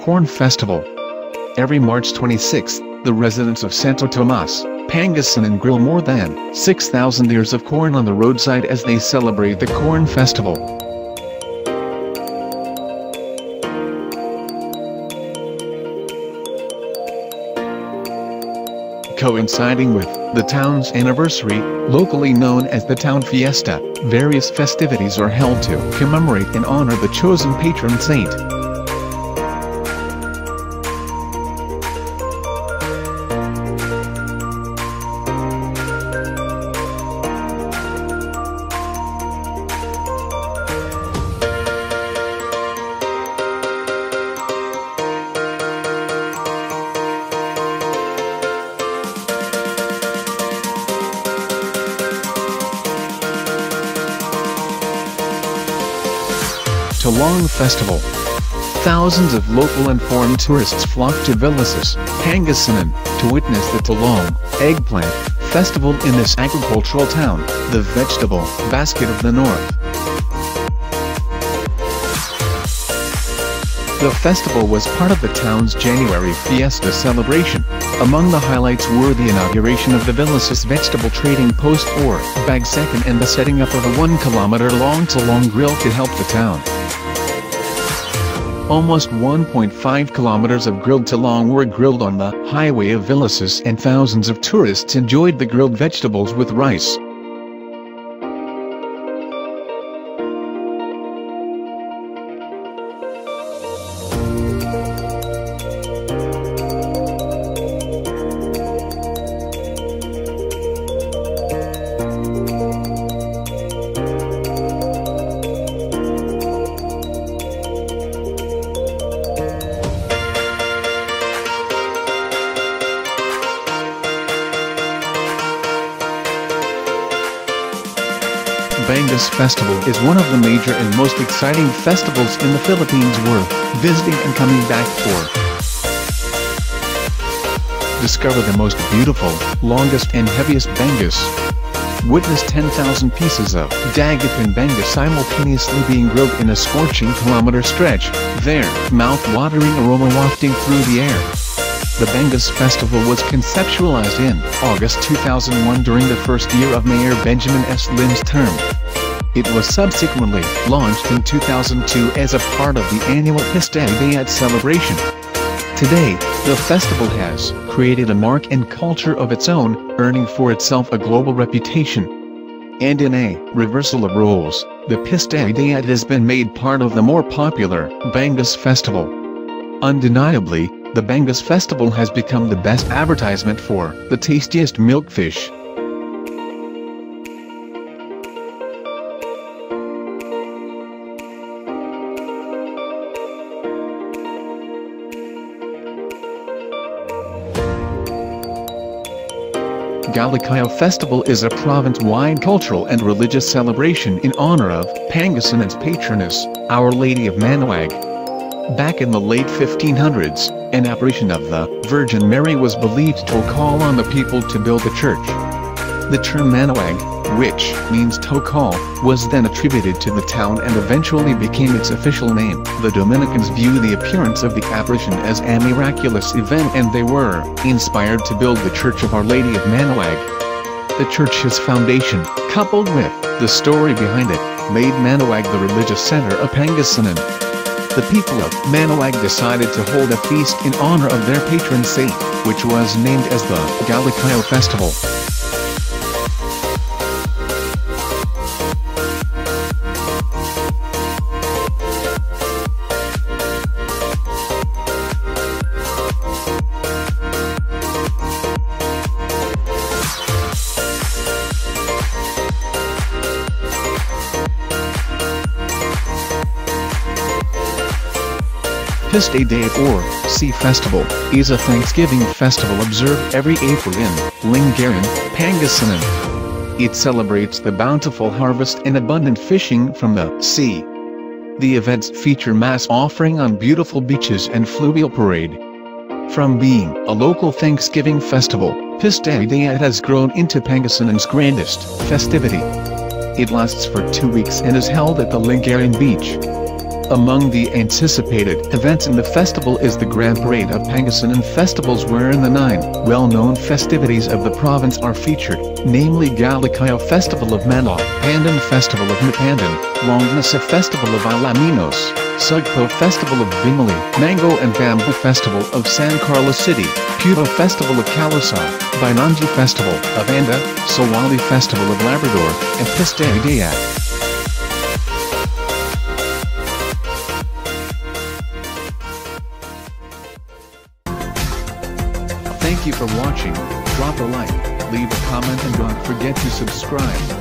Corn Festival. Every March 26, the residents of Santo Tomas, Pangasinan grill more than 6,000 ears of corn on the roadside as they celebrate the Corn Festival. Coinciding with the town's anniversary, locally known as the Town Fiesta, various festivities are held to commemorate and honor the chosen patron saint. TALONG Festival. Thousands of local and foreign tourists flock to Villasis, Pangasinan, to witness the TALONG eggplant festival in this agricultural town, the vegetable basket of the north. The festival was part of the town's January Fiesta celebration. Among the highlights were the inauguration of the Villasis vegetable trading post or bagsakan and the setting up of a 1-kilometer-long TALONG grill to help the town. Almost 1.5 kilometers of grilled TALONG were grilled on the highway of Villasis, and thousands of tourists enjoyed the grilled vegetables with rice. BANGUS Festival is one of the major and most exciting festivals in the Philippines worth visiting and coming back for. Discover the most beautiful, longest and heaviest BANGUS. Witness 10,000 pieces of DAYAT and BANGUS simultaneously being grilled in a scorching kilometer stretch, their mouth-watering aroma wafting through the air. The BANGUS Festival was conceptualized in August 2001 during the first year of Mayor Benjamin S. Lim's term. It was subsequently launched in 2002 as a part of the annual PISTAY DAYAT celebration. Today, the festival has created a mark and culture of its own, earning for itself a global reputation. And in a reversal of roles, the PISTAY DAYAT has been made part of the more popular BANGUS Festival. Undeniably, the BANGUS Festival has become the best advertisement for the tastiest milkfish. GALICAYO Festival is a province-wide cultural and religious celebration in honor of Pangasinan's patroness, Our Lady of Manaoag. Back in the late 1500s, an apparition of the Virgin Mary was believed to call on the people to build a church. The term Manaoag, which means to call, was then attributed to the town and eventually became its official name. The Dominicans view the appearance of the apparition as a miraculous event, and they were inspired to build the Church of Our Lady of Manaoag. The church's foundation, coupled with the story behind it, made Manaoag the religious center of Pangasinan. The people of Manaoag decided to hold a feast in honor of their patron saint, which was named as the GALICAYO Festival. PISTAY DAYAT or Sea Festival is a Thanksgiving festival observed every April in Lingayen, Pangasinan. It celebrates the bountiful harvest and abundant fishing from the sea. The events feature mass offering on beautiful beaches and fluvial parade. From being a local Thanksgiving festival, PISTAY DAYAT has grown into Pangasinan's grandest festivity. It lasts for 2 weeks and is held at the Lingayen beach. Among the anticipated events in the festival is the Grand Parade of Pangasinan festivals, wherein the 9 well-known festivities of the province are featured, namely GALICAYO Festival of Manila, Pandan Festival of Mapandan, Longanisa Festival of Alaminos, Sugpo Festival of Bingali, Mango and Bamboo Festival of San Carlos City, Puto Festival of Kalasar, Binanji Festival of Anda, Sawali Festival of Labrador, and Pistay Dayat. Thank you for watching. Drop a like, leave a comment and don't forget to subscribe.